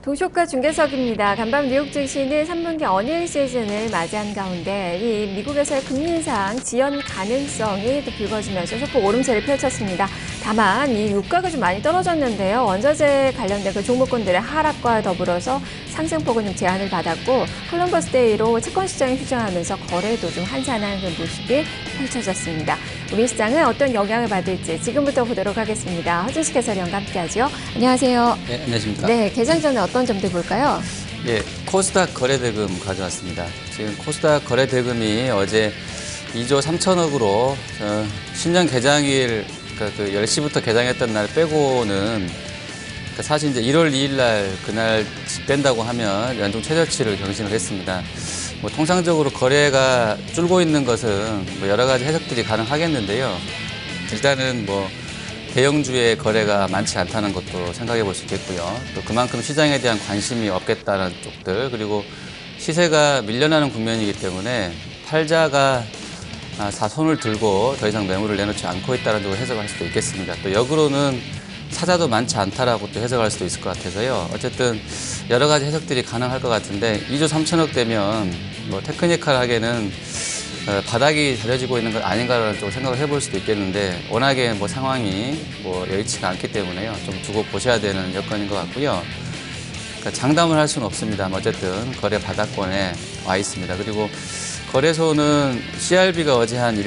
도쇼가 중계석입니다. 간밤 뉴욕 증시는 3분기 어닝 시즌을 맞이한 가운데 이 미국에서의 금리 인상 지연 가능성이 또 불거지면서 소폭 오름세를 펼쳤습니다. 다만 이 유가가 좀 많이 떨어졌는데요. 원자재 관련된 그 종목군들의 하락과 더불어서 상승폭은 좀 제한을 받았고 콜럼버스 데이로 채권 시장이 휴전하면서 거래도 좀 한산한 그런 모습이 펼쳐졌습니다. 우리 시장은 어떤 영향을 받을지 지금부터 보도록 하겠습니다. 허준식 해설위원과 함께하죠. 안녕하세요. 네, 안녕하십니까. 네, 개장 전에 어떤 점들 볼까요? 예, 코스닥 거래대금 가져왔습니다. 지금 코스닥 거래대금이 어제 2조 3천억으로 신년 개장일 그러니까 그 10시부터 개장했던 날 빼고는 그러니까 사실 이제 1월 2일 날 그날 뺀다고 하면 연중 최저치를 경신을 했습니다. 뭐 통상적으로 거래가 줄고 있는 것은 뭐 여러 가지 해석들이 가능하겠는데요. 일단은 뭐 대형주의 거래가 많지 않다는 것도 생각해 볼 수 있겠고요. 또 그만큼 시장에 대한 관심이 없겠다는 쪽들, 그리고 시세가 밀려나는 국면이기 때문에 팔자가 손을 들고 더 이상 매물을 내놓지 않고 있다는 쪽으로 해석할 수도 있겠습니다. 또 역으로는 사자도 많지 않다라고 또 해석할 수도 있을 것 같아서요. 어쨌든 여러 가지 해석들이 가능할 것 같은데 2조 3천억 되면 뭐 테크니컬하게는 바닥이 다져지고 있는 것 아닌가라는 쪽으로 생각을 해볼 수도 있겠는데 워낙에 뭐 상황이 뭐 여의치가 않기 때문에요. 좀 두고 보셔야 되는 여건인 것 같고요. 그러니까 장담을 할 수는 없습니다. 어쨌든 거래 바닥권에 와 있습니다. 그리고 거래소는 CRB가 어제 한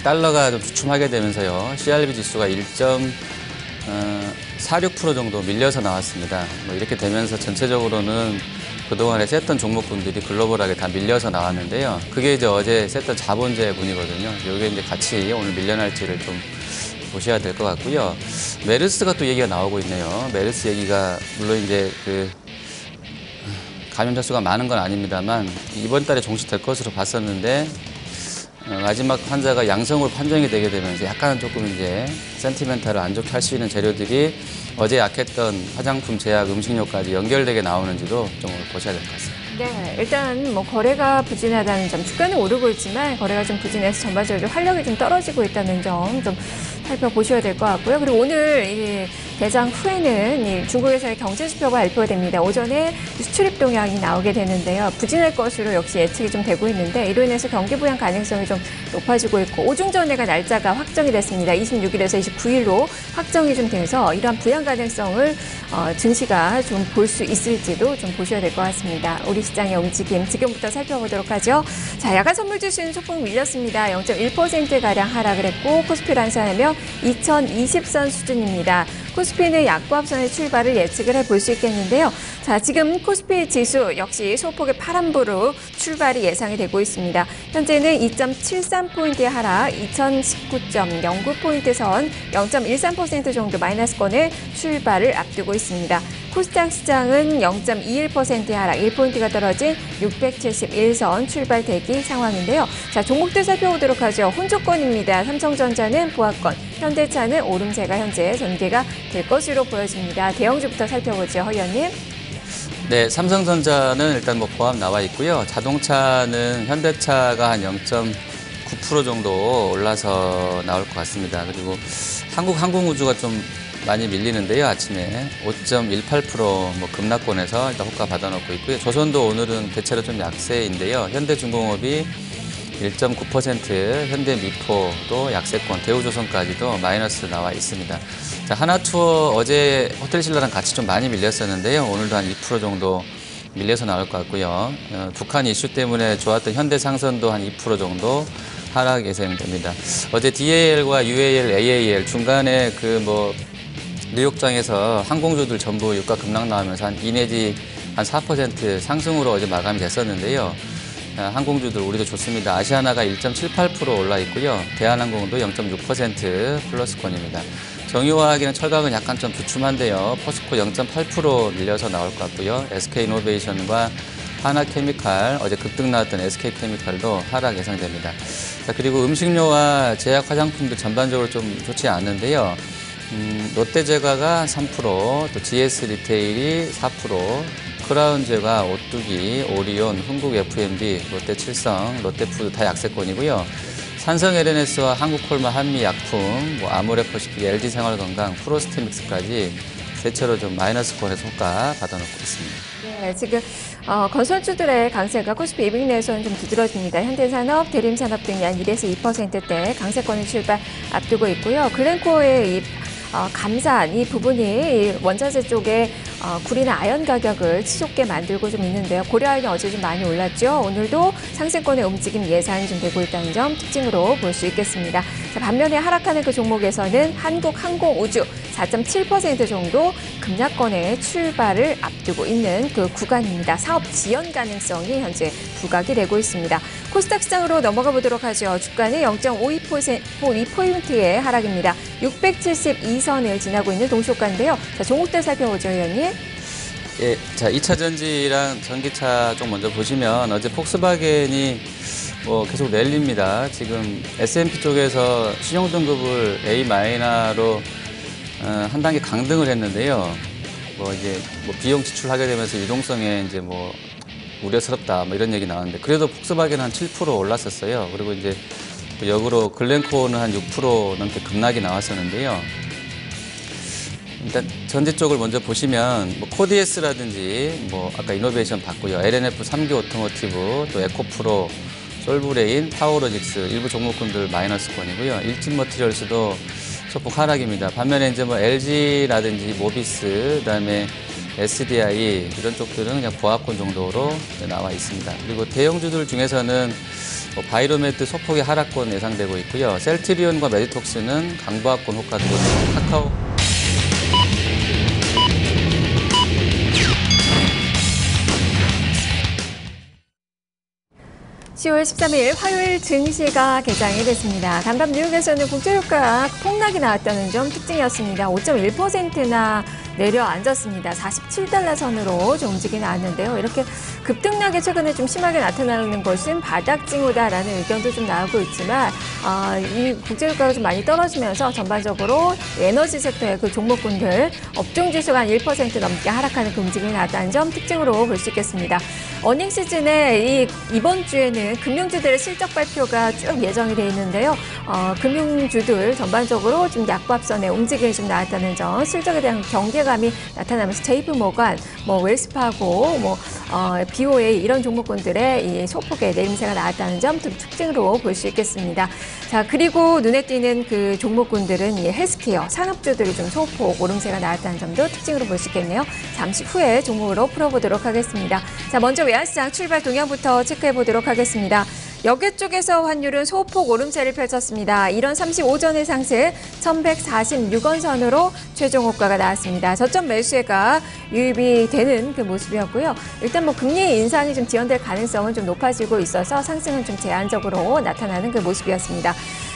1달러가 좀 주춤하게 되면서요. CRB 지수가 1.46% 정도 밀려서 나왔습니다. 뭐 이렇게 되면서 전체적으로는 그동안에 셌던 종목군들이 글로벌하게 다 밀려서 나왔는데요. 그게 이제 어제 셌던 자본재분이거든요. 이게 이제 같이 오늘 밀려날지를 좀 보셔야 될 것 같고요. 메르스가 또 얘기가 나오고 있네요. 메르스 얘기가 물론 이제 그 감염자 수가 많은 건 아닙니다만 이번 달에 종식될 것으로 봤었는데 마지막 환자가 양성으로 판정이 되게 되면서 약간 조금 이제 센티멘탈을 안 좋게 할 수 있는 재료들이 어제 약했던 화장품, 제약, 음식료까지 연결되게 나오는지도 좀 보셔야 될 것 같습니다. 네, 일단 뭐 거래가 부진하다는 점, 주가는 오르고 있지만 거래가 좀 부진해서 전반적으로 활력이 좀 떨어지고 있다는 점 좀 살펴보셔야 될 것 같고요. 그리고 오늘 이 개장 후에는 이 중국에서의 경제 지표가 발표가 됩니다. 오전에 수출입 동향이 나오게 되는데요. 부진할 것으로 역시 예측이 좀 되고 있는데 이로 인해서 경기 부양 가능성이 좀 높아지고 있고 오중전회가 날짜가 확정이 됐습니다. 26일에서 29일로 확정이 좀 돼서 이러한 부양 가능성을 증시가 좀 볼 수 있을지도 좀 보셔야 될 것 같습니다. 우리 시장의 움직임 지금부터 살펴보도록 하죠. 자, 야간 선물 주시는 소폭 밀렸습니다. 0.1%가량 하락을 했고 코스피 란산하며 2020선 수준입니다. 코스피는 약보합선의 출발을 예측을 해볼 수 있겠는데요. 자, 지금 코스피 지수 역시 소폭의 파란불로 출발이 예상이 되고 있습니다. 현재는 2.73포인트의 하락, 2019.09포인트 선 0.13% 정도 마이너스권의 출발을 앞두고 있습니다. 코스닥 시장은 0.21%의 하락, 1포인트가 떨어진 671선 출발 대기 상황인데요. 자, 종목들 살펴보도록 하죠. 혼조권입니다. 삼성전자는 보합권, 현대차는 오름세가 현재 전개가 될 것으로 보여집니다. 대형주부터 살펴보죠. 허 의원님. 네, 삼성전자는 일단 뭐 보합 나와 있고요. 자동차는 현대차가 한 0.9% 정도 올라서 나올 것 같습니다. 그리고 한국항공우주가 좀 많이 밀리는데요. 아침에 5.18% 뭐 급락권에서 일단 호가 받아놓고 있고요. 조선도 오늘은 대체로 좀 약세인데요. 현대중공업이 1.9%, 현대미포도 약세권, 대우조선까지도 마이너스 나와 있습니다. 자, 하나투어 어제 호텔신라랑 같이 좀 많이 밀렸었는데요. 오늘도 한 2% 정도 밀려서 나올 것 같고요. 북한 이슈 때문에 좋았던 현대상선도 한 2% 정도 하락 예상됩니다. 어제 DAL과 UAL, AAL 중간에 뉴욕장에서 항공주들 전부 유가 급락 나오면서 한 2 내지 한 4% 상승으로 어제 마감이 됐었는데요. 항공주들 우리도 좋습니다. 아시아나가 1.78% 올라 있고요. 대한항공도 0.6% 플러스권입니다. 정유화학이나 철강은 약간 좀 주춤한데요. 포스코 0.8% 밀려서 나올 것 같고요. SK이노베이션과 하나케미칼, 어제 급등 나왔던 SK케미칼도 하락 예상됩니다. 자, 그리고 음식료와 제약 화장품도 전반적으로 좀 좋지 않은데요. 롯데제과가 3%, 또 GS 리테일이 4%, 크라운제과, 오뚜기, 오리온, 흥국 F&B, 롯데칠성, 롯데푸드 다 약세권이고요. 산성 LNS와 한국콜마, 한미약품, 아모레퍼시픽, LG생활건강, 프로스테믹스까지 대체로 좀 마이너스권에서 호가 받아놓고 있습니다. 네, 지금 건설주들의 강세가 코스피 200 내에서는 좀 두드러집니다. 현대산업, 대림산업 등이 한 1에서 2%대 강세권을 출발 앞두고 있고요. 글렌코어의 이 감산 이 부분이 이 원자재 쪽에 구리나 아연 가격을 치솟게 만들고 좀 있는데요. 고려아연이 어제 좀 많이 올랐죠. 오늘도 상승권의 움직임 예상이 좀 되고 있다는 점 특징으로 볼 수 있겠습니다. 자, 반면에 하락하는 그 종목에서는 한국항공우주 4.7% 정도 급락권의 출발을 앞두고 있는 그 구간입니다. 사업 지연 가능성이 현재 부각이 되고 있습니다. 코스닥 시장으로 넘어가 보도록 하죠. 주가는 0.52포인트의 하락입니다. 672선을 지나고 있는 동시호가인데요. 자, 종목들 살펴보죠, 의원님. 예, 자, 2차 전지랑 전기차 쪽 먼저 보시면 어제 폭스바겐이 계속 랠립니다. 지금 S&P 쪽에서 신용등급을 A-로 한 단계 강등을 했는데요. 이제 비용 지출하게 되면서 유동성에 이제 우려스럽다 이런 얘기 나왔는데 그래도 폭스바겐은 한 7% 올랐었어요. 그리고 이제 역으로 글렌코어는 한 6% 넘게 급락이 나왔었는데요. 일단 전지 쪽을 먼저 보시면 코디에스라든지 아까 이노베이션 봤고요. LNF 3기 오토모티브, 또 에코프로, 솔브레인, 파워로직스 일부 종목군들 마이너스권이고요. 일진머티리얼스도 소폭 하락입니다. 반면에 이제 LG라든지 모비스, 그다음에 SDI 이런 쪽들은 그냥 보합권 정도로 나와 있습니다. 그리고 대형주들 중에서는 바이로메트 소폭의 하락권 예상되고 있고요. 셀트리온과 메디톡스는 강보합권 호가 두고 있습니다. 카카오 10월 13일 화요일 증시가 개장이 됐습니다. 단밤 뉴욕에서는 국제유가 폭락이 나왔다는 점 특징이었습니다. 5.1%나 내려앉았습니다. 47달러 선으로 좀 움직이 나왔는데요. 이렇게 급등락이 최근에 좀 심하게 나타나는 것은 바닥 징후다라는 의견도 좀 나오고 있지만 이 국제유가가 좀 많이 떨어지면서 전반적으로 에너지 섹터의 그 종목군들 업종지수가 한 1% 넘게 하락하는 그 움직임이 나왔다는 점 특징으로 볼 수 있겠습니다. 어닝 시즌에 이번 주에는 금융주들의 실적 발표가 쭉 예정이 돼 있는데요. 금융주들 전반적으로 좀 약보합선의 움직임이 좀 나왔다는 점, 실적에 대한 경계감이 나타나면서 JP모건, 웰스파고, BOA 이런 종목군들의 이 소폭의 내림세가 나왔다는 점 특징으로 볼 수 있겠습니다. 자, 그리고 눈에 띄는 그 종목군들은 이 헬스케어, 산업주들이 좀 소폭 오름세가 나왔다는 점도 특징으로 볼 수 있겠네요. 잠시 후에 종목으로 풀어보도록 하겠습니다. 자, 먼저 외환시장 출발 동향부터 체크해 보도록 하겠습니다. 역외 쪽에서 환율은 소폭 오름세를 펼쳤습니다. 1원 35전의 상승 1146원 선으로 최종 호가가 나왔습니다. 저점 매수세가 유입이 되는 그 모습이었고요. 일단 금리 인상이 좀 지연될 가능성은 좀 높아지고 있어서 상승은 좀 제한적으로 나타나는 그 모습이었습니다.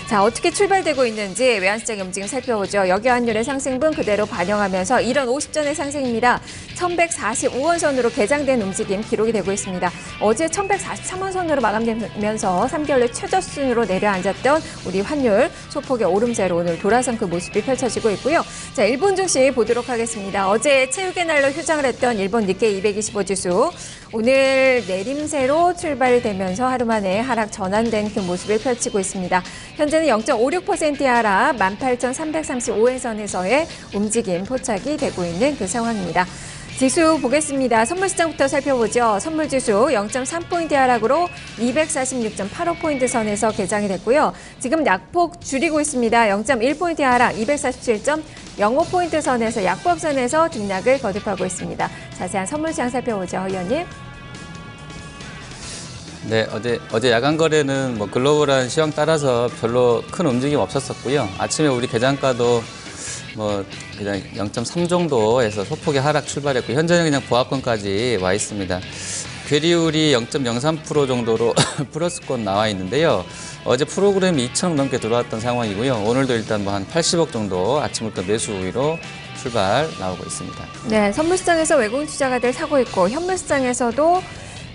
자, 어떻게 출발되고 있는지 외환시장의 움직임 살펴보죠. 여기 환율의 상승분 그대로 반영하면서 1원 50전의 상승입니다. 1145원 선으로 개장된 움직임 기록이 되고 있습니다. 어제 1143원 선으로 마감되면서 3개월의 최저순으로 내려앉았던 우리 환율 소폭의 오름세로 오늘 돌아선 그 모습이 펼쳐지고 있고요. 자, 일본 증시 보도록 하겠습니다. 어제 체육의 날로 휴장을 했던 일본 니케이 225 지수 오늘 내림세로 출발되면서 하루 만에 하락 전환된 그 모습을 펼치고 있습니다. 현재는 0.56%의 하락 18,335원선에서의 움직임 포착이 되고 있는 그 상황입니다. 지수 보겠습니다. 선물시장부터 살펴보죠. 선물지수 0.3포인트 하락으로 246.85포인트 선에서 개장이 됐고요. 지금 약폭 줄이고 있습니다. 0.1포인트 하락 247.05포인트 선에서 약보합선에서 등락을 거듭하고 있습니다. 자세한 선물시장 살펴보죠. 의원님. 네, 어제 야간 거래는 글로벌한 시황 따라서 별로 큰 움직임 없었었고요. 아침에 우리 개장가도 그냥 0.3 정도에서 소폭의 하락 출발했고 현재는 그냥 보합권까지 와 있습니다. 괴리율이 0.03% 정도로 플러스권 나와 있는데요. 어제 프로그램이 2,000억 넘게 들어왔던 상황이고요. 오늘도 일단 한 80억 정도 아침부터 매수 우위로 출발 나오고 있습니다. 네, 선물시장에서 외국인 투자가들 사고 있고 현물시장에서도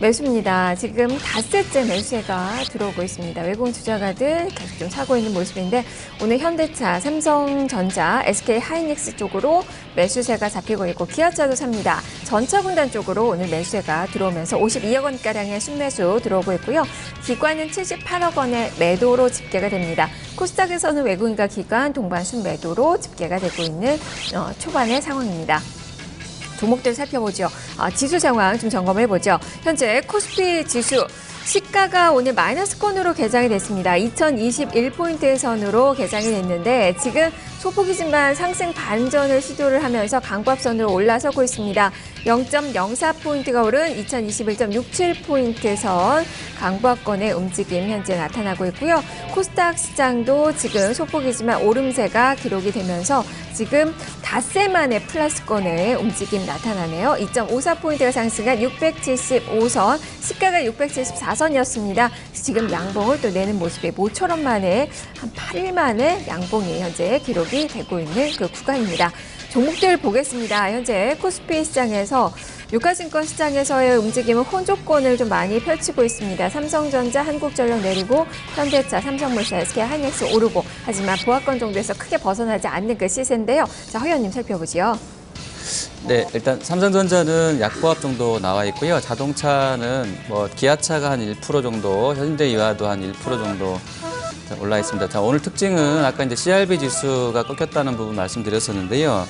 매수입니다. 지금 닷새째 매수세가 들어오고 있습니다. 외국인 투자가들 계속 좀 사고 있는 모습인데 오늘 현대차, 삼성전자, SK하이닉스 쪽으로 매수세가 잡히고 있고 기아차도 삽니다. 전차군단 쪽으로 오늘 매수세가 들어오면서 52억 원가량의 순매수 들어오고 있고요. 기관은 78억 원의 매도로 집계가 됩니다. 코스닥에서는 외국인과 기관 동반 순매도로 집계가 되고 있는 초반의 상황입니다. 종목들 살펴보죠. 지수 상황 좀 점검해보죠. 현재 코스피 지수 시가가 오늘 마이너스권으로 개장이 됐습니다. 2021포인트의 선으로 개장이 됐는데 지금 소폭이지만 상승 반전을 시도를 하면서 강보합선으로 올라서고 있습니다. 0.04포인트가 오른 2021.67포인트 선 강보합권의 움직임 현재 나타나고 있고요. 코스닥 시장도 지금 소폭이지만 오름세가 기록이 되면서 지금 닷새 만에 플러스권의 움직임 나타나네요. 2.54포인트가 상승한 675선, 시가가 674선이었습니다. 지금 양봉을 또 내는 모습에 모처럼 만에 한 8일 만에 양봉이 현재 기록이 되고 있는 그 구간입니다. 종목들 보겠습니다. 현재 코스피 시장에서 유가증권 시장에서의 움직임은 혼조권을 좀 많이 펼치고 있습니다. 삼성전자, 한국전력 내리고 현대차, 삼성물산, SK하이닉스 오르고 하지만 보합권 정도에서 크게 벗어나지 않는 그 시세인데요. 자, 허 의원님 살펴보지요. 네, 일단 삼성전자는 약보합 정도 나와 있고요. 자동차는 뭐 기아차가 한 1% 정도, 현대이와도 한 1% 정도 올라 있습니다. 자, 오늘 특징은 아까 이제 CRB 지수가 꺾였다는 부분 말씀드렸었는데요.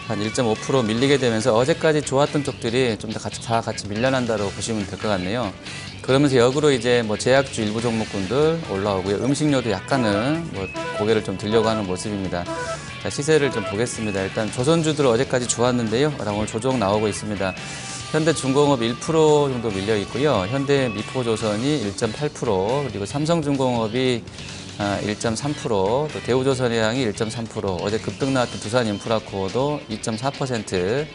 한 1.5% 밀리게 되면서 어제까지 좋았던 쪽들이 좀 다 같이 밀려난다고 보시면 될 것 같네요. 그러면서 역으로 이제 뭐 제약주 일부 종목군들 올라오고요. 음식료도 약간은 뭐 고개를 좀 들려고 하는 모습입니다. 자, 시세를 좀 보겠습니다. 일단 조선주들 어제까지 좋았는데요. 오늘 조정 나오고 있습니다. 현대중공업 1% 정도 밀려 있고요. 현대미포조선이 1.8%, 그리고 삼성중공업이 1.3%, 또 대우조선해양이 1.3%, 어제 급등 나왔던 두산인프라코어도 2.4%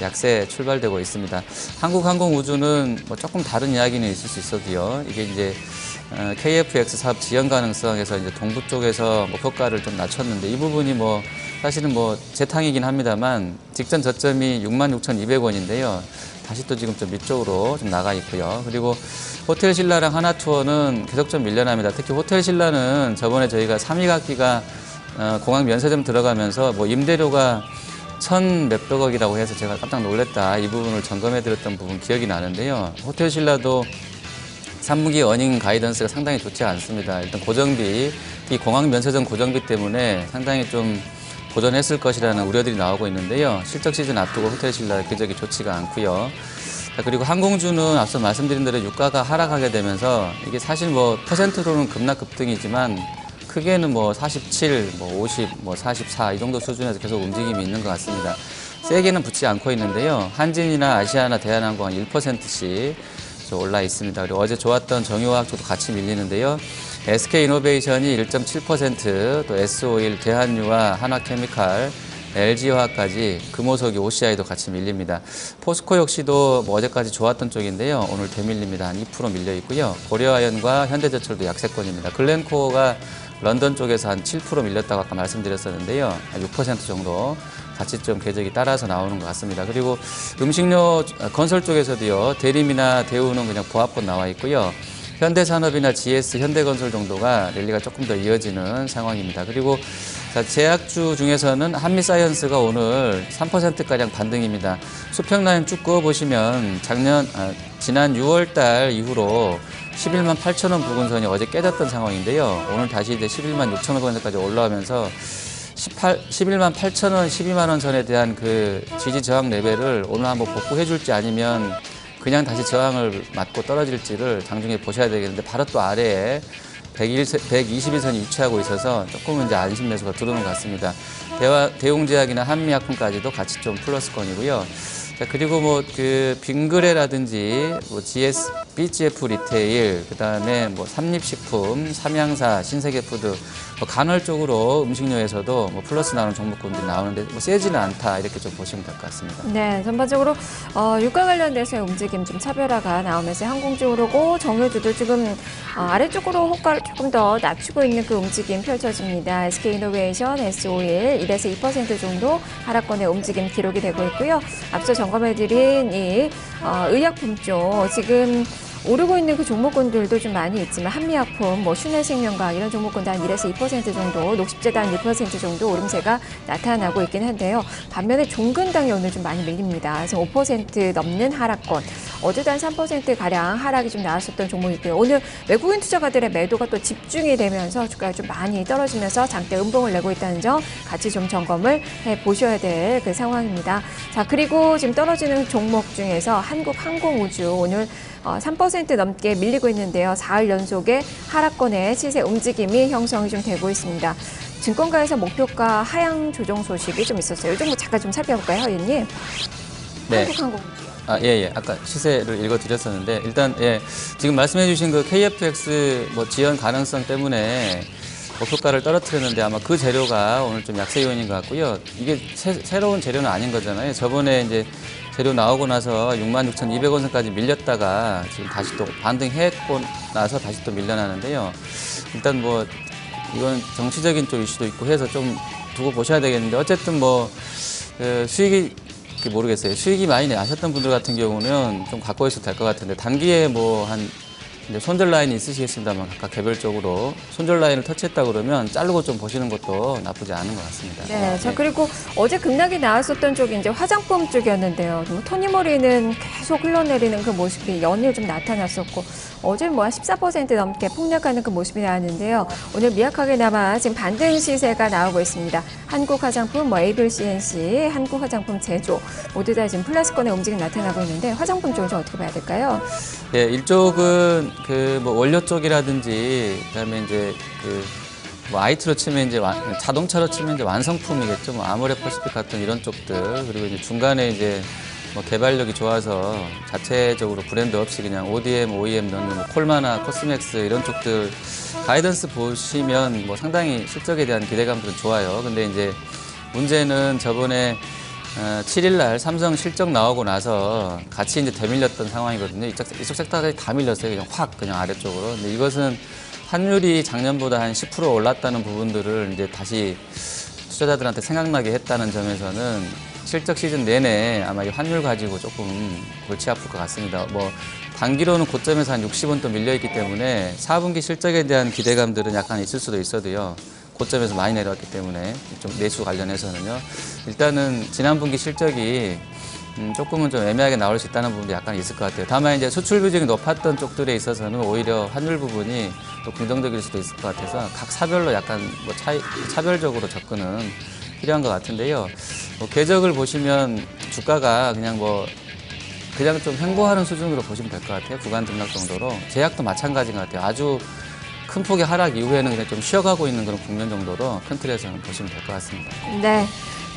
약세 출발되고 있습니다. 한국항공우주는 뭐 조금 다른 이야기는 있을 수 있어도요. 이게 이제 KF-X 사업 지연 가능성에서 이제 동부 쪽에서 목표가를 좀 낮췄는데 이 부분이 뭐 사실은 뭐 재탕이긴 합니다만 직전 저점이 66,200원인데요. 다시 또 지금 좀 밑쪽으로 좀 나가 있고요. 그리고 호텔신라랑 하나투어는 계속 좀 밀려납니다. 특히 호텔신라는 저번에 저희가 3위 학기가 공항 면세점 들어가면서 뭐 임대료가 1,000몇백억이라고 해서 제가 깜짝 놀랐다. 이 부분을 점검해 드렸던 부분 기억이 나는데요. 호텔신라도 3분기 어닝 가이던스가 상당히 좋지 않습니다. 일단 고정비, 이 공항 면세점 고정비 때문에 상당히 좀 보전했을 것이라는 우려들이 나오고 있는데요. 실적 시즌 앞두고 호텔신라 궤적이 좋지가 않고요. 자, 그리고 항공주는 앞서 말씀드린 대로 유가가 하락하게 되면서 이게 사실 뭐 퍼센트로는 급등이지만 크게는 뭐 47, 뭐 50, 뭐 44 이 정도 수준에서 계속 움직임이 있는 것 같습니다. 세게는 붙지 않고 있는데요. 한진이나 아시아나 대한항공 한 1%씩 올라 있습니다. 그리고 어제 좋았던 정유화학주도 같이 밀리는데요. SK이노베이션이 1.7%, 또 S-오일, 대한유화, 한화케미칼, LG화학까지 금호석이 OCI도 같이 밀립니다. 포스코 역시도 뭐 어제까지 좋았던 쪽인데요. 오늘 되밀립니다. 한 2% 밀려 있고요. 고려아연과 현대제철도 약세권입니다. 글렌코어가 런던 쪽에서 한 7% 밀렸다고 아까 말씀드렸었는데요. 한 6% 정도 같이 좀 궤적이 따라서 나오는 것 같습니다. 그리고 음식료 건설 쪽에서도요. 대림이나 대우는 그냥 보합권 나와 있고요. 현대산업이나 GS, 현대건설 정도가 랠리가 조금 더 이어지는 상황입니다. 그리고 제약주 중에서는 한미사이언스가 오늘 3%가량 반등입니다. 수평라인 쭉 그어보시면 지난 6월달 이후로 11만 8천 원 부근선이 어제 깨졌던 상황인데요. 오늘 다시 이제 11만 6천 원까지 올라오면서 11만 8천 원, 12만 원 선에 대한 그 지지 저항 레벨을 오늘 한번 복구해 줄지 아니면 그냥 다시 저항을 맞고 떨어질지를 장중에 보셔야 되겠는데 바로 또 아래에 121선이 위치하고 있어서 조금은 이제 안심 매수가 들어오는 것 같습니다. 대웅제약이나 한미약품까지도 같이 좀 플러스권이고요. 자, 그리고 뭐 그 빙그레라든지 뭐 GS, BGF 리테일, 그다음에 뭐 삼립식품, 삼양사, 신세계푸드 간헐적으로 음식료에서도 뭐 플러스 나오는 종목군들이 나오는데 뭐 세지는 않다 이렇게 좀 보시면 될 것 같습니다. 네, 전반적으로 유가 관련돼서의 움직임 좀 차별화가 나오면서 항공주 오르고 정유주도 지금 아래쪽으로 호가를 조금 더 낮추고 있는 그 움직임 펼쳐집니다. SK이노베이션, S51, 1에서 2% 정도 하락권의 움직임 기록이 되고 있고요. 앞서 점검해드린 이 의약품 쪽 지금 오르고 있는 그 종목군들도 좀 많이 있지만 한미약품, 뭐 슈넬생명과 이런 종목군도 한 1에서 2% 정도, 녹십제도 한 2% 정도 오름세가 나타나고 있긴 한데요. 반면에 종근당이 오늘 좀 많이 밀립니다. 지금 5% 넘는 하락권, 어제도 한 3%가량 하락이 좀 나왔었던 종목이 있고요. 오늘 외국인 투자가들의 매도가 또 집중이 되면서 주가가 좀 많이 떨어지면서 장대 음봉을 내고 있다는 점 같이 좀 점검을 해보셔야 될 그 상황입니다. 자, 그리고 지금 떨어지는 종목 중에서 한국항공우주 오늘 3% 넘게 밀리고 있는데요. 4일 연속의 하락권의 시세 움직임이 형성이 좀 되고 있습니다. 증권가에서 목표가 하향 조정 소식이 좀 있었어요. 이 종목 잠깐 좀 살펴볼까요, 허윤님? 네. 한국항공우주. 예. 아까 시세를 읽어드렸었는데 일단 지금 말씀해주신 그 KFX 뭐 지연 가능성 때문에 목표가를 떨어뜨렸는데 아마 그 재료가 오늘 좀 약세 요인인 것 같고요. 이게 새로운 재료는 아닌 거잖아요. 저번에 이제 재료 나오고 나서 66,200원 선까지 밀렸다가 지금 다시 또 반등했고 나서 다시 또 밀려나는데요. 일단 뭐 이건 정치적인 쪽 이슈도 있고 해서 좀 두고 보셔야 되겠는데 어쨌든 뭐 수익이 모르겠어요. 수익이 많이 나셨던 분들 같은 경우는 좀 갖고 있어도 될 것 같은데 단기에 뭐 한 이제 손절 라인이 있으시겠습니다만 각각 개별적으로 손절 라인을 터치했다 그러면 자르고 좀 보시는 것도 나쁘지 않은 것 같습니다. 네, 자 그리고 어제 급락이 나왔었던 쪽이 이제 화장품 쪽이었는데요. 토니모리는 계속 흘러내리는 그 모습이 연일 좀 나타났었고 어제 뭐 한 14% 넘게 폭락하는 그 모습이 나왔는데요. 오늘 미약하게나마 지금 반등 시세가 나오고 있습니다. 한국화장품, 뭐 에이블 CNC, 한국화장품 제조 모두 다 지금 플러스권의 움직임이 나타나고 있는데 화장품 쪽은 좀 어떻게 봐야 될까요? 네, 일쪽은 그 뭐 원료 쪽이라든지 그다음에 이제 그 뭐 IT로 치면 이제 자동차로 치면 이제 완성품이겠죠. 뭐 아모레퍼시픽 같은 이런 쪽들 그리고 이제 중간에 이제 뭐 개발력이 좋아서 자체적으로 브랜드 없이 그냥 ODM, OEM 넣는 뭐 콜마나 코스맥스 이런 쪽들 가이던스 보시면 뭐 상당히 실적에 대한 기대감들은 좋아요. 근데 이제 문제는 저번에 7일 날 삼성 실적 나오고 나서 같이 이제 되밀렸던 상황이거든요. 이쪽 섹터까지 다 밀렸어요. 그냥 확 그냥 아래쪽으로. 근데 이것은 환율이 작년보다 한 10% 올랐다는 부분들을 이제 다시 투자자들한테 생각나게 했다는 점에서는 실적 시즌 내내 아마 이 환율 가지고 조금 골치 아플 것 같습니다. 뭐 단기로는 고점에서 한 60원 또 밀려있기 때문에 4분기 실적에 대한 기대감들은 약간 있을 수도 있어도요. 고점에서 많이 내려왔기 때문에 좀 내수 관련해서는요. 일단은 지난 분기 실적이 조금은 좀 애매하게 나올 수 있다는 부분도 약간 있을 것 같아요. 다만 이제 수출 비중이 높았던 쪽들에 있어서는 오히려 환율 부분이 또 긍정적일 수도 있을 것 같아서 각 사별로 약간 뭐 차별적으로 접근은 필요한 것 같은데요. 뭐 궤적을 보시면 주가가 그냥 좀 횡보하는 수준으로 보시면 될 것 같아요. 구간 등락 정도로. 제약도 마찬가지인 것 같아요. 아주 큰 폭의 하락 이후에는 그냥 좀 쉬어가고 있는 그런 국면 정도로 큰 틀에서는 보시면 될 것 같습니다. 네.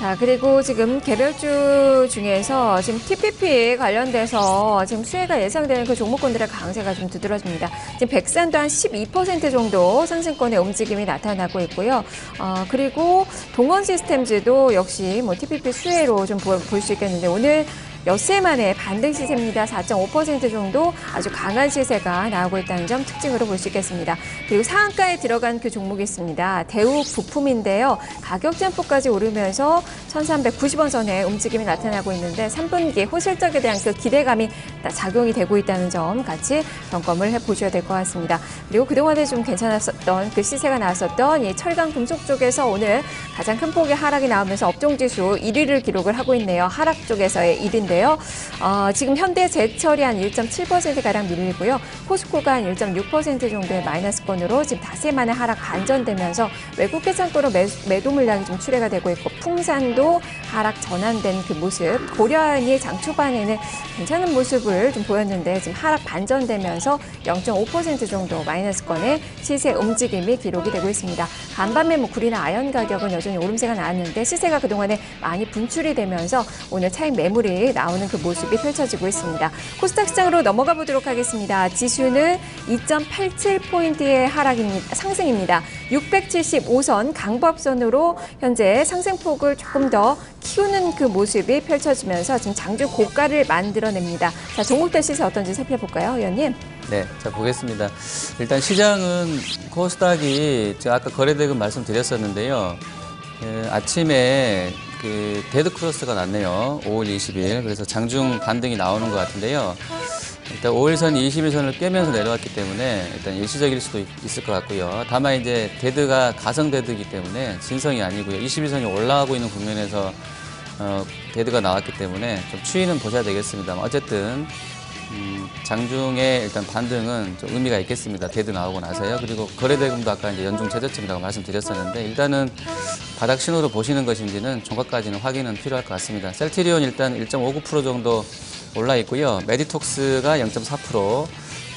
자, 그리고 지금 개별주 중에서 지금 TPP 관련돼서 지금 수혜가 예상되는 그 종목군들의 강세가 좀 두드러집니다. 지금 백산도 한 12% 정도 상승권의 움직임이 나타나고 있고요. 그리고 동원 시스템즈도 역시 뭐 TPP 수혜로 좀 볼 수 있겠는데 오늘 엿새 만에 반등 시세입니다. 4.5% 정도 아주 강한 시세가 나오고 있다는 점 특징으로 볼 수 있겠습니다. 그리고 상한가에 들어간 그 종목이 있습니다. 대우 부품인데요. 가격 젠포까지 오르면서 1,390원 선에 움직임이 나타나고 있는데 3분기 호실적에 대한 그 기대감이 작용이 되고 있다는 점 같이 점검을 해보셔야 될 것 같습니다. 그리고 그동안에 좀 괜찮았었던 그 시세가 나왔었던 이 철강 금속 쪽에서 오늘 가장 큰 폭의 하락이 나오면서 업종지수 1위를 기록을 하고 있네요. 하락 쪽에서의 1위인데요. 지금 현대제철이 한 1.7%가량 밀리고요. 포스코가 한 1.6% 정도의 마이너스권으로 지금 닷새 만에 하락 반전되면서 외국 해상도로 매도 물량이 좀 출회가 되고 있고 풍산도 하락 전환된 그 모습. 고려안이 장 초반에는 괜찮은 모습을 좀 보였는데 지금 하락 반전되면서 0.5% 정도 마이너스권의 시세 움직임이 기록이 되고 있습니다. 간밤에 뭐 구리나 아연 가격은 여전히 오름세가 나왔는데 시세가 그동안에 많이 분출이 되면서 오늘 차익 매물이 나오는 그 모습이 펼쳐지고 있습니다. 코스닥 시장으로 넘어가 보도록 하겠습니다. 지수는 2.87포인트의 상승입니다. 675선 강보합선으로 현재 상승폭을 조금 더 키우는 그 모습이 펼쳐지면서 지금 장중 고가를 만들어냅니다. 자, 종목별 시세 어떤지 살펴볼까요, 의원님? 네, 자 보겠습니다. 일단 시장은 코스닥이 제가 아까 거래대금 말씀드렸었는데요. 아침에 그 데드 크로스가 났네요. 5월 20일. 그래서 장중 반등이 나오는 것 같은데요. 일단 5일선, 21선을 깨면서 내려왔기 때문에 일단 일시적일 수도 있을 것 같고요. 다만 이제 데드가 가성 데드이기 때문에 진성이 아니고요. 21선이 올라가고 있는 국면에서 데드가 나왔기 때문에 좀 추이는 보셔야 되겠습니다만 어쨌든 장중에 일단 반등은 좀 의미가 있겠습니다. 데드 나오고 나서요. 그리고 거래대금도 아까 이제 연중 최저점이라고 말씀드렸었는데 일단은 바닥 신호로 보시는 것인지는 종가까지는 확인은 필요할 것 같습니다. 셀트리온 일단 1.59% 정도 올라 있고요. 메디톡스가 0.4%,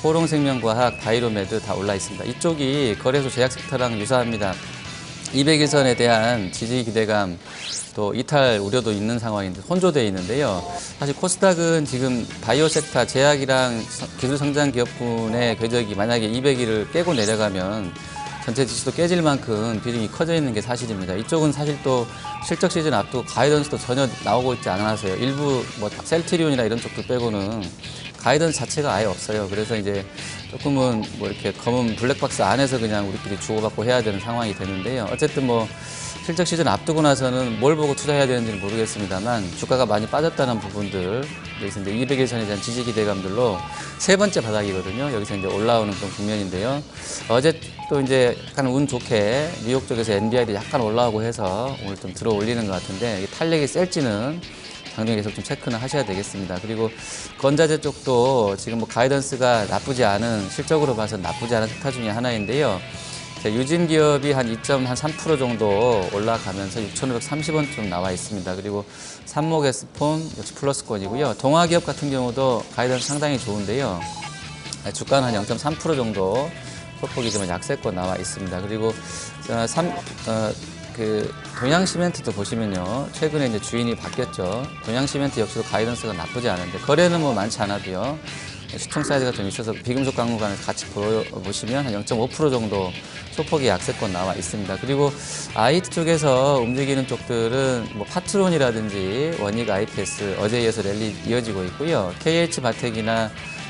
코롱생명과학, 바이로메드 다 올라 있습니다. 이쪽이 거래소 제약 섹터랑 유사합니다. 200일선에 대한 지지 기대감 또 이탈 우려도 있는 상황인데 혼조되어 있는데요. 사실 코스닥은 지금 바이오 섹터 제약이랑 기술 성장 기업군의 궤적이 만약에 200일을 깨고 내려가면 전체 지수도 깨질 만큼 비중이 커져 있는 게 사실입니다. 이쪽은 사실 또 실적 시즌 앞두고 가이던스도 전혀 나오고 있지 않아서요. 일부 뭐 셀트리온이나 이런 쪽도 빼고는 가이던스 자체가 아예 없어요. 그래서 이제 조금은 뭐 이렇게 검은 블랙박스 안에서 그냥 우리끼리 주고받고 해야 되는 상황이 되는데요. 어쨌든 뭐 실적 시즌 앞두고 나서는 뭘 보고 투자해야 되는지는 모르겠습니다만 주가가 많이 빠졌다는 부분들, 여기서 이제 200일선에 대한 지지 기대감들로 세 번째 바닥이거든요. 여기서 이제 올라오는 그런 국면인데요. 어제 또 이제 약간 운 좋게 뉴욕 쪽에서 NBI도 약간 올라오고 해서 오늘 좀 들어 올리는 것 같은데 탄력이 셀지는 장중에 계속 좀 체크는 하셔야 되겠습니다. 그리고 건자재 쪽도 지금 뭐 가이던스가 나쁘지 않은, 실적으로 봐서 나쁘지 않은 섹터 중에 하나인데요. 유진 기업이 한 2.3% 정도 올라가면서 6,530원 좀 나와 있습니다. 그리고 삼목 에스폰 역시 플러스권이고요. 동아기업 같은 경우도 가이던스 상당히 좋은데요. 주가는 한 0.3% 정도 소폭이지만 약세권 나와 있습니다. 그리고 동양시멘트도 보시면요. 최근에 이제 주인이 바뀌었죠. 동양시멘트 역시도 가이던스가 나쁘지 않은데 거래는 뭐 많지 않아도요. 시총 사이즈가 좀 있어서 비금속 강물관을 같이 보시면 한 0.5% 정도 소폭의 약세권 나와 있습니다. 그리고 IT 쪽에서 움직이는 쪽들은 뭐 파트론이라든지 원익 IPS 어제에 이어서 랠리 이어지고 있고요. KH바텍이나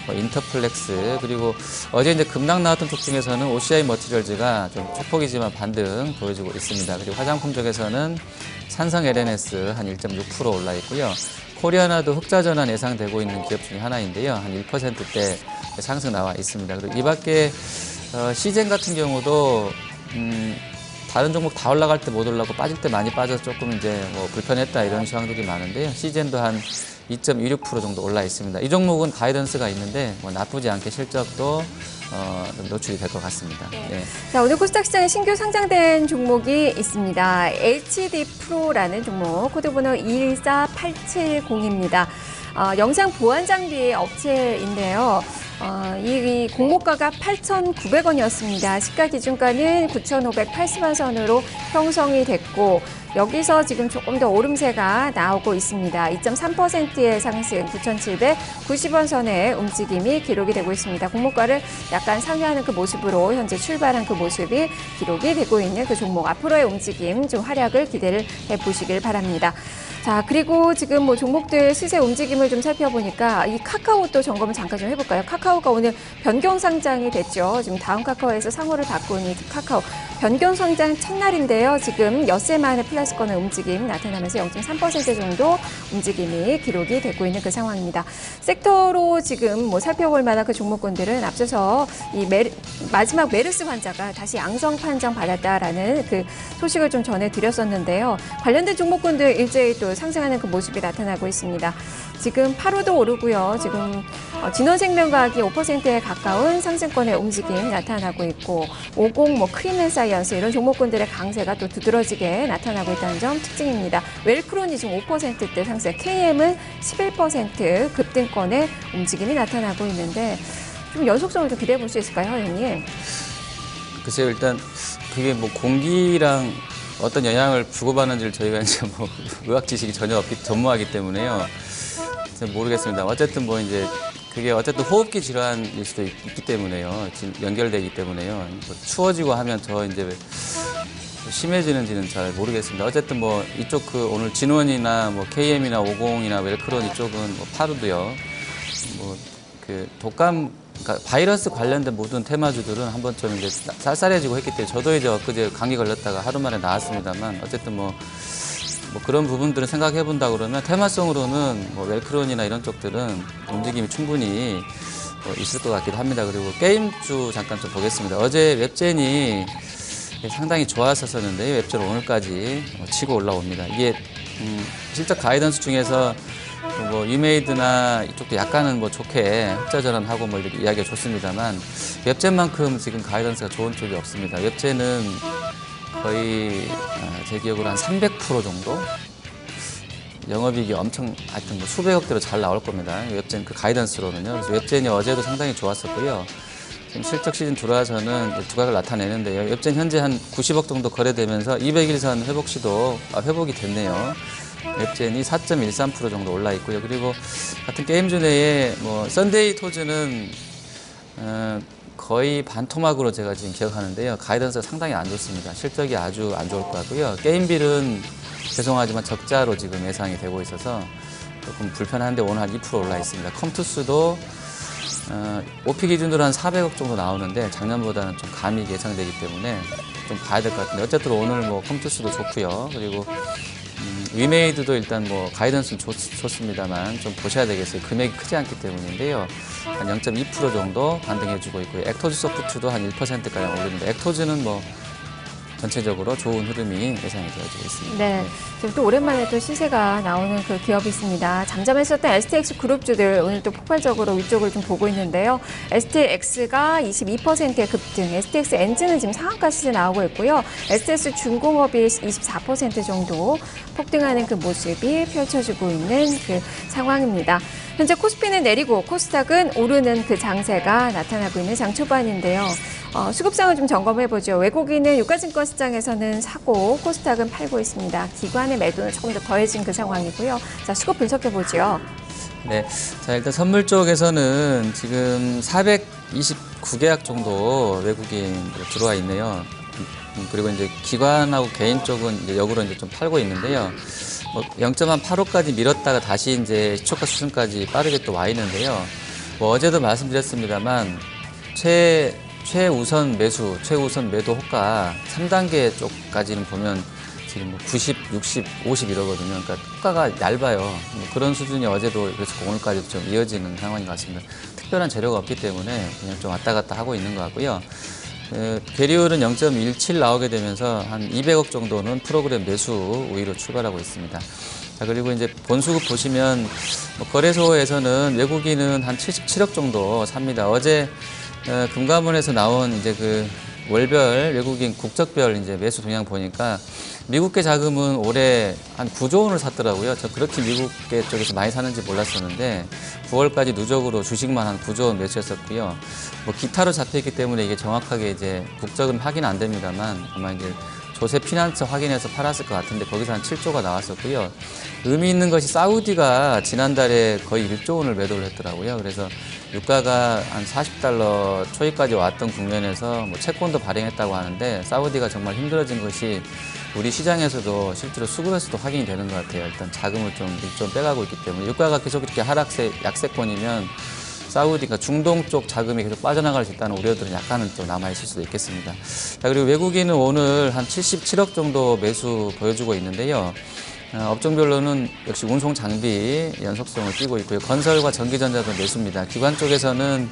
인터플렉스, 그리고 어제 이제 급락 나왔던 쪽 중에서는 OCI 머티리얼즈가 좀 소폭이지만 반등 보여주고 있습니다. 그리고 화장품 쪽에서는 산성 LNS 한 1.6% 올라 있고요. 코리아나도 흑자 전환 예상되고 있는 기업 중에 하나인데요. 한 1%대 상승 나와 있습니다. 그리고 이 밖에 시젠 같은 경우도 다른 종목 다 올라갈 때 못 올라가고 빠질 때 많이 빠져서 조금 이제 뭐 불편했다 이런 시황들이 많은데요. 시젠도 한 2.26% 정도 올라 있습니다. 이 종목은 가이던스가 있는데 뭐 나쁘지 않게 실적도 좀 노출이 될 것 같습니다. 네. 자, 오늘 코스닥 시장에 신규 상장된 종목이 있습니다. HD 프로라는 종목, 코드번호 214-870입니다. 영상 보안 장비 업체인데요. 이 공모가가 8,900원이었습니다. 시가 기준가는 9,580원 선으로 형성이 됐고 여기서 지금 조금 더 오름세가 나오고 있습니다. 2.3%의 상승, 9,790원 선의 움직임이 기록이 되고 있습니다. 공모가를 약간 상회하는 그 모습으로 현재 출발한 그 모습이 기록이 되고 있는 그 종목. 앞으로의 움직임 좀 활약을 기대를 해보시길 바랍니다. 자, 그리고 지금 뭐 종목들 시세 움직임을 좀 살펴보니까 이 카카오 또 점검을 잠깐 좀 해볼까요? 카카오가 오늘 변경 상장이 됐죠. 지금 다음 카카오에서 상호를 바꾼 이 카카오. 변경 상장 첫날인데요. 지금 엿새 만에 플러스권의 움직임 나타나면서 0.3% 정도 움직임이 기록이 되고 있는 그 상황입니다. 섹터로 지금 뭐 살펴볼 만한 그 종목군들은 앞서서 이 마지막 메르스 환자가 다시 양성 판정 받았다라는 그 소식을 좀 전해드렸었는데요. 관련된 종목군들 일제히 또 상승하는 그 모습이 나타나고 있습니다. 지금 8호도 오르고요. 지금 진원생명과학이 5%에 가까운 상승권의 움직임 나타나고 있고 50, 뭐 크림앤사이언스 이런 종목군들의 강세가 또 두드러지게 나타나고 있다는 점 특징입니다. 웰크론이 지금 5%대 상승, KM은 11% 급등권의 움직임이 나타나고 있는데 좀 연속성을 좀 기대해 볼 수 있을까요, 의원님? 글쎄요, 일단 그게 뭐 공기랑 어떤 영향을 주고받는지를 저희가 이제 뭐 의학 지식이 전혀 없기 전무하기 때문에요. 잘 모르겠습니다. 어쨌든 뭐 이제 그게 어쨌든 호흡기 질환일 수도 있기 때문에요. 지금 연결되기 때문에요. 뭐 추워지고 하면 더 이제 심해지는지는 잘 모르겠습니다. 어쨌든 뭐 이쪽 그 오늘 진원이나 뭐 KM이나 50이나 웰크론 이쪽은 뭐 파루도요. 뭐 그 독감 그러니까 바이러스 관련된 모든 테마주들은 한 번쯤 이제 쌀쌀해지고 했기 때문에 저도 이제 엊그제 감기 걸렸다가 하루 만에 나았습니다만 어쨌든 뭐 그런 부분들을 생각해 본다 그러면 테마성으로는 뭐 웰크론이나 이런 쪽들은 움직임이 충분히 있을 것 같기도 합니다. 그리고 게임주 잠깐 좀 보겠습니다. 어제 웹젠이 상당히 좋았었는데 웹젠 오늘까지 치고 올라옵니다. 이게 실적 가이던스 중에서 뭐 유메이드나 이쪽도 약간은 뭐 좋게 흑자 전환하고 뭐 이렇게 이야기가 좋습니다만 웹젠만큼 지금 가이던스가 좋은 쪽이 없습니다. 웹젠은 거의 제 기억으로 한 300% 정도 영업이익이 엄청 하여튼 뭐 수백억대로 잘 나올 겁니다. 웹젠 그 가이던스로는요. 그래서 웹젠이 어제도 상당히 좋았었고요. 지금 실적 시즌 들어와서는 두각을 나타내는데요. 웹젠 현재 한 90억 정도 거래되면서 200일선 회복 시도 회복이 됐네요. 웹젠이 4.13% 정도 올라 있고요. 그리고 같은 게임주 내에 뭐 썬데이 토즈는 거의 반토막으로 제가 지금 기억하는데요. 가이던스가 상당히 안 좋습니다. 실적이 아주 안 좋을 것 같고요. 게임빌은 죄송하지만 적자로 지금 예상이 되고 있어서 조금 불편한데 오늘 한 2% 올라 있습니다. 컴투스도 OP 기준으로 한 400억 정도 나오는데 작년보다는 좀 감익이 예상되기 때문에 좀 봐야 될 것 같은데 어쨌든 오늘 뭐 컴투스도 좋고요. 그리고 위메이드도 일단 뭐 가이던스는 좋습니다만 좀 보셔야 되겠어요. 금액이 크지 않기 때문인데요. 한 0.2% 정도 반등해주고 있고요. 액토즈 소프트도 한 1%가량 오르는데 액토즈는 뭐 전체적으로 좋은 흐름이 예상이 되어지고 있습니다. 네. 지금 또 오랜만에 또 시세가 나오는 그 기업이 있습니다. 잠잠했었던 STX 그룹주들 오늘 또 폭발적으로 위쪽을 좀 보고 있는데요. STX가 22%의 급등, STX 엔진은 지금 상한가 시세 나오고 있고요. STX 중공업이 24% 정도 폭등하는 그 모습이 펼쳐지고 있는 그 상황입니다. 현재 코스피는 내리고 코스닥은 오르는 그 장세가 나타나고 있는 장 초반인데요. 수급상을 좀 점검해보죠. 외국인은 유가증권 시장에서는 사고, 코스닥은 팔고 있습니다. 기관의 매도는 조금 더 더해진 그 상황이고요. 자, 수급 분석해보죠. 네. 자, 일단 선물 쪽에서는 지금 429계약 정도 외국인으로 들어와 있네요. 그리고 이제 기관하고 개인 쪽은 이제 역으로 이제 좀 팔고 있는데요. 뭐 0.85까지 밀었다가 다시 이제 시초가 수준까지 빠르게 또 와 있는데요. 뭐 어제도 말씀드렸습니다만 최우선 매도 호가 3단계 쪽까지는 보면 지금 뭐 90, 60, 50 이러거든요. 그러니까 호가가 얇아요. 뭐 그런 수준이 어제도 그래서 오늘까지도 좀 이어지는 상황인 것 같습니다. 특별한 재료가 없기 때문에 그냥 좀 왔다 갔다 하고 있는 것 같고요. 계리율은 0.17 나오게 되면서 한 200억 정도는 프로그램 매수 우위로 출발하고 있습니다. 자, 그리고 이제 본수급 보시면 뭐 거래소에서는 외국인은 한 77억 정도 삽니다. 어제 금감원에서 나온 이제 그 월별 외국인 국적별 이제 매수 동향 보니까 미국계 자금은 올해 한 9조 원을 샀더라고요. 저 그렇게 미국계 쪽에서 많이 사는지 몰랐었는데 9월까지 누적으로 주식만 한 9조 원 매수했었고요. 뭐 기타로 잡혀있기 때문에 이게 정확하게 이제 국적은 확인 안 됩니다만 아마 이제 조세 피난처 확인해서 팔았을 것 같은데 거기서 한 7조가 나왔었고요. 의미 있는 것이 사우디가 지난달에 거의 1조 원을 매도를 했더라고요. 그래서 유가가 한 40달러 초입까지 왔던 국면에서 뭐 채권도 발행했다고 하는데 사우디가 정말 힘들어진 것이 우리 시장에서도 실제로 수급에서도 확인이 되는 것 같아요. 일단 자금을 좀 빼가고 있기 때문에 유가가 계속 이렇게 약세권이면 사우디가 중동 쪽 자금이 계속 빠져나갈 수 있다는 우려들은 약간은 또 남아있을 수도 있겠습니다. 자, 그리고 외국인은 오늘 한 77억 정도 매수 보여주고 있는데요. 업종별로는 역시 운송 장비 연속성을 띠고 있고요. 건설과 전기전자도 매수입니다. 기관 쪽에서는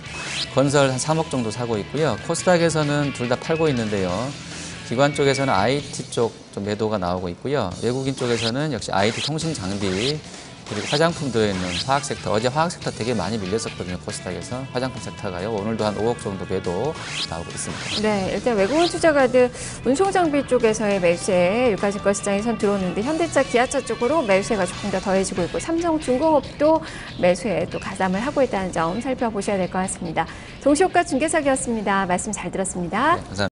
건설 한 3억 정도 사고 있고요. 코스닥에서는 둘 다 팔고 있는데요. 기관 쪽에서는 IT 쪽 좀 매도가 나오고 있고요. 외국인 쪽에서는 역시 IT 통신 장비 그리고 화장품 들어있는 화학 섹터. 어제 화학 섹터 되게 많이 밀렸었거든요. 코스닥에서. 화장품 섹터가요. 오늘도 한 5억 정도 매도 나오고 있습니다. 네, 일단 외국인 투자가들 운송장비 쪽에서의 매수에 유가증권 시장에 선 들어오는데 현대차, 기아차 쪽으로 매수세가 조금 더 더해지고 있고 삼성중공업도 매수에 또 가담을 하고 있다는 점 살펴보셔야 될 것 같습니다. 동시효과 중개사기였습니다. 말씀 잘 들었습니다. 네, 감사합니다.